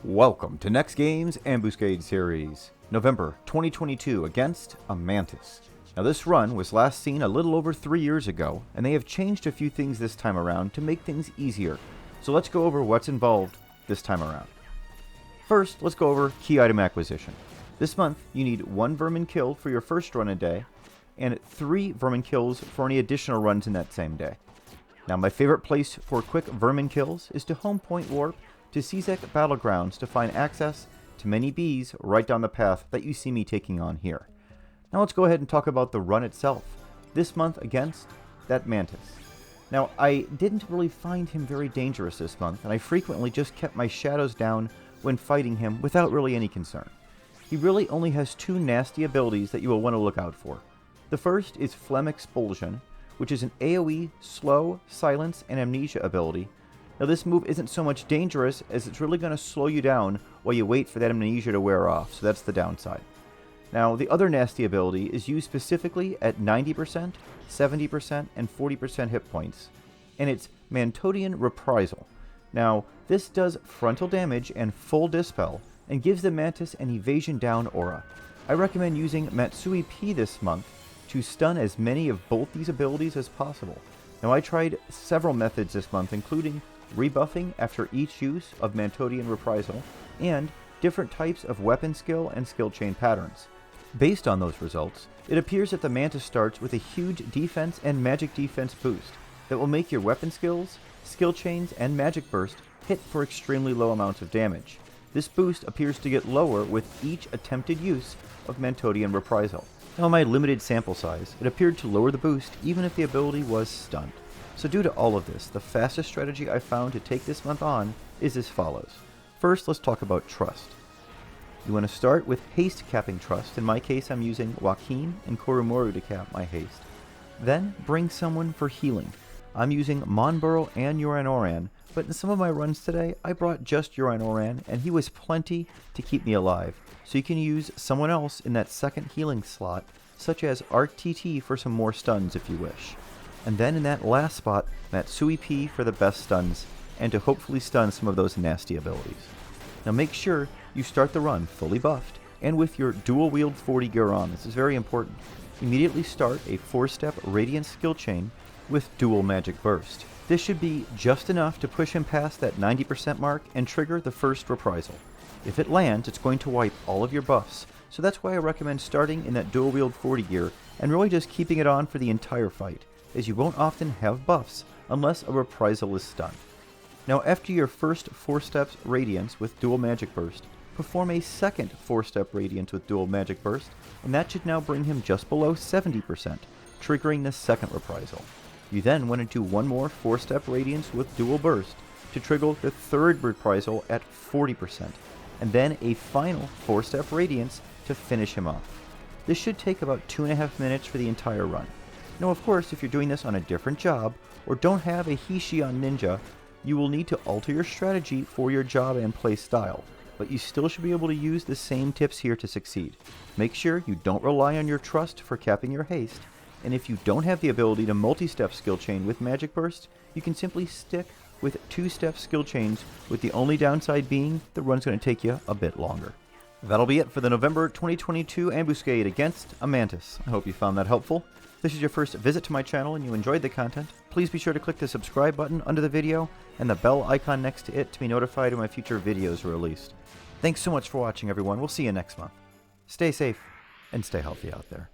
Welcome to NEXTGames Ambuscade series, November 2022 against a Mantis. Now this run was last seen a little over 3 years ago, and they have changed a few things this time around to make things easier. So let's go over what's involved this time around. First, let's go over key item acquisition. This month, you need 1 vermin kill for your first run a day, and 3 vermin kills for any additional runs in that same day. Now my favorite place for quick vermin kills is to home point warp to CZEC Battlegrounds to find access to many bees right down the path that you see me taking on here. Now let's go ahead and talk about the run itself, this month against that Mantis. Now I didn't really find him very dangerous this month, and I frequently just kept my shadows down when fighting him without really any concern. He really only has 2 nasty abilities that you will want to look out for. The first is Phlegm Expulsion, which is an AoE, slow, silence, and amnesia ability. Now this move isn't so much dangerous as it's really going to slow you down while you wait for that amnesia to wear off, so that's the downside. Now the other nasty ability is used specifically at 90%, 70%, and 40% hit points, and it's Mantodian Reprisal. Now this does frontal damage and full dispel, and gives the Mantis an evasion down aura. I recommend using Matsui P this month to stun as many of both these abilities as possible. Now I tried several methods this month, including rebuffing after each use of Mantodian Reprisal, and different types of weapon skill and skill chain patterns. Based on those results, it appears that the Mantis starts with a huge defense and magic defense boost that will make your weapon skills, skill chains, and magic burst hit for extremely low amounts of damage. This boost appears to get lower with each attempted use of Mantodian Reprisal. Now in my limited sample size, it appeared to lower the boost even if the ability was stunned. So due to all of this, the fastest strategy I found to take this month on is as follows. First, let's talk about Trust. You want to start with haste capping Trust. In my case, I'm using Joaquin and Koromori to cap my haste. Then, bring someone for healing. I'm using Monburo and Uranoran, but in some of my runs today, I brought just Uranoran, and he was plenty to keep me alive. So you can use someone else in that second healing slot, such as Arc TT for some more stuns if you wish. And then in that last spot, Matsui P for the best stuns, and to hopefully stun some of those nasty abilities. Now make sure you start the run fully buffed, and with your dual wield 40 gear on. This is very important. Immediately start a 4-step Radiant skill chain with dual magic burst. This should be just enough to push him past that 90% mark and trigger the first reprisal. If it lands, it's going to wipe all of your buffs, so that's why I recommend starting in that dual wield 40 gear and really just keeping it on for the entire fight, as you won't often have buffs unless a reprisal is stunned. Now after your first 4 steps Radiance with dual magic burst, perform a second 4-step Radiance with dual magic burst, and that should now bring him just below 70%, triggering the second reprisal. You then want to do one more 4-step Radiance with dual burst to trigger the third reprisal at 40%, and then a final 4-step Radiance to finish him off. This should take about 2.5 minutes for the entire run. Now of course, if you're doing this on a different job, or don't have a Hishi on Ninja, you will need to alter your strategy for your job and play style, but you still should be able to use the same tips here to succeed. Make sure you don't rely on your Trust for capping your haste, and if you don't have the ability to multi-step skill chain with Magic Burst, you can simply stick with 2-step skill chains, with the only downside being the run's going to take you a bit longer. That'll be it for the November 2022 Ambuscade against a Mantis. I hope you found that helpful. If this is your first visit to my channel and you enjoyed the content, please be sure to click the subscribe button under the video and the bell icon next to it to be notified when my future videos are released. Thanks so much for watching, everyone. We'll see you next month. Stay safe and stay healthy out there.